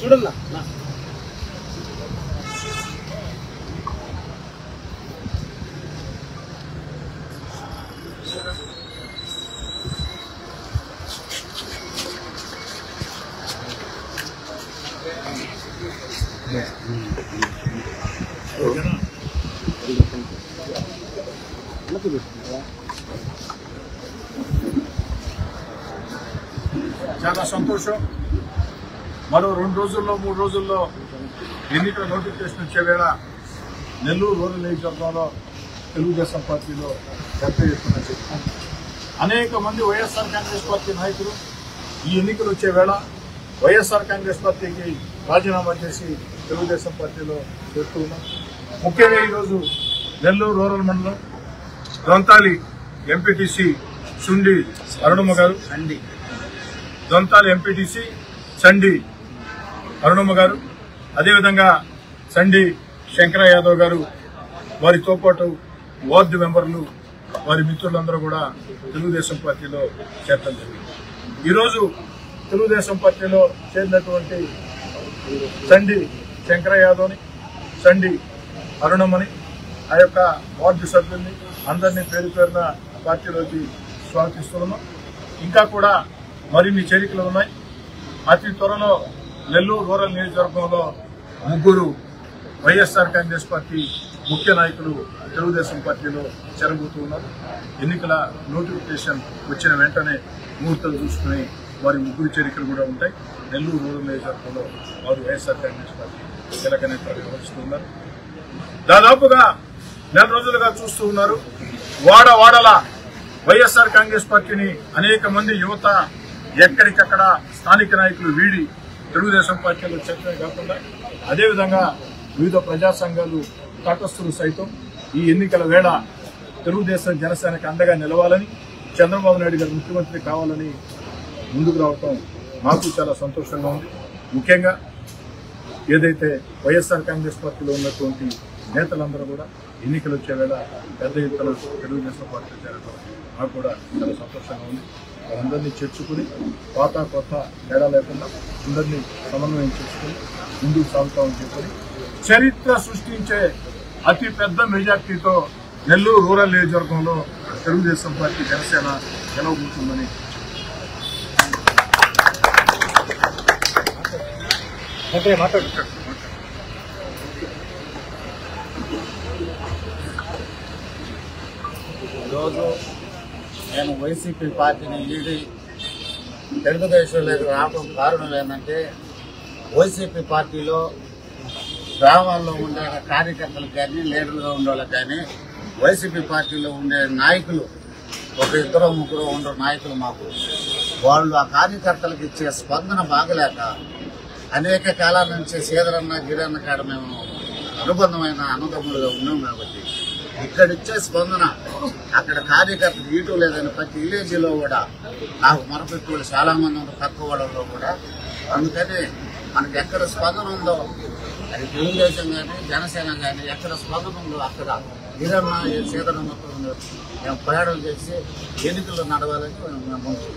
చూడన్నా చాలా సంతోషం. మరో 2 రోజుల్లో 3 రోజుల్లో ఎన్నికల నోటిఫికేషన్ వచ్చే వేళ నెల్లూరు రూరల్ నియోజకవర్గంలో తెలుగుదేశం పార్టీలో పెద్ద ఎత్తున చెప్తాం. అనేక మంది వైఎస్ఆర్ కాంగ్రెస్ పార్టీ నాయకులు ఈ ఎన్నికలు వచ్చే వేళ వైఎస్ఆర్ కాంగ్రెస్ పార్టీకి రాజీనామా చేసి తెలుగుదేశం పార్టీలో చేరుతూ ఉన్నాం. ముఖ్యంగా ఈరోజు నెల్లూరు రూరల్ మండలం దొంతాలి ఎంపీటీసీ సుండి అరుణమ్మ గారు, దొంతాలి ఎంపీటీసీ చండి అరుణమ్మ గారు, అదేవిధంగా చండి శంకర యాదవ్ గారు, వారితో పాటు వార్డు మెంబర్లు, వారి మిత్రులందరూ కూడా తెలుగుదేశం పార్టీలో చేరడం జరిగింది. ఈరోజు తెలుగుదేశం పార్టీలో చేరినటువంటి చండి శంకర యాదవ్ని, చండి అరుణమ్మని, ఆ యొక్క వార్డు సభ్యుల్ని అందరినీ పేరు పేరున పార్టీలోకి స్వాగతిస్తున్నాం. ఇంకా కూడా మరిన్ని చేరికలు ఉన్నాయి. అతి త్వరలో నెల్లూరు రూరల్ నియోజకవర్గంలో 3 వైఎస్ఆర్ కాంగ్రెస్ పార్టీ ముఖ్య నాయకులు తెలుగుదేశం పార్టీలో చేరబోతూ ఉన్నారు. ఎన్నికల నోటిఫికేషన్ వచ్చిన వెంటనే ముహూర్తాలు చూసుకుని వారి 3 చేరికలు కూడా ఉంటాయి. నెల్లూరు రూరల్ నియోజకవర్గంలో వారు వైఎస్ఆర్ కాంగ్రెస్ పార్టీ కీలక నేతలు వ్యవహరిస్తూ ఉన్నారు. దాదాపుగా 4 రోజులుగా చూస్తూ ఉన్నారు. వాడవాడల వైఎస్ఆర్ కాంగ్రెస్ పార్టీని అనేక మంది యువత ఎక్కడికక్కడ స్థానిక నాయకులు వీడి తెలుగుదేశం పార్టీలో చేరడమే కాకుండా అదేవిధంగా వివిధ ప్రజా సంఘాలు, తటస్థులు సైతం ఈ ఎన్నికల వేళ తెలుగుదేశం జనసేనకు అండగా నిలవాలని, చంద్రబాబు నాయుడు గారు ముఖ్యమంత్రి కావాలని ముందుకు రావటం మాకు చాలా సంతోషంగా ఉంది. ముఖ్యంగా ఏదైతే వైఎస్ఆర్ కాంగ్రెస్ పార్టీలో ఉన్నటువంటి నేతలందరూ కూడా ఎన్నికలు వచ్చే వేళ పెద్ద ఎత్తున తెలుగుదేశం పార్టీలో చేరడం మాకు కూడా చాలా సంతోషంగా ఉంది. అందరినీ చేర్చుకుని పాత కొత్త తేడా లేకుండా అందరినీ సమన్వయం చేసుకుని ముందుకు సాగుతామని చెప్పి చరిత్ర సృష్టించే అతి పెద్ద మెజార్టీతో నెల్లూరు రూరల్ నియోజకవర్గంలో తెలుగుదేశం పార్టీ జనసేన గెలవబోతుందని ఈరోజు నేను వైసీపీ పార్టీని వీడి తెలుగుదేశంలోకి రావడం కారణం ఏంటంటే వైసీపీ పార్టీలో గ్రామాల్లో ఉండే కార్యకర్తలకు కానీ లీడర్లుగా ఉండే వాళ్ళకి కానీ వైసీపీ పార్టీలో ఉండే నాయకులు 1 2 3 ఉండే నాయకులు మాకు వాళ్ళు ఆ కార్యకర్తలకు ఇచ్చే స్పందన బాగలేక అనేక కాలాల నుంచి సీదరన్న గిరన్న కాడ మేము అనుబంధమైన అన్నదమ్ములుగా ఉన్నాం కాబట్టి ఇక్కడిచ్చే స్పందన అక్కడ కార్యకర్తలు ఇటు లేదని ప్రతి విలేజ్లో కూడా నాకు మరపెట్టి వాళ్ళు చాలా మంది ఉన్నారు తక్కువ వాళ్ళలో కూడా. అందుకని మనకి ఎక్కడ స్పందన ఉందో అది తెలుగుదేశం కానీ జనసేన కానీ ఎక్కడ స్పందన ఉందో అక్కడ గిరన్న సీదరన్నతో మేము ప్రయాణం చేసి ఎన్నికల్లో నడవాలని మేము ముందుకు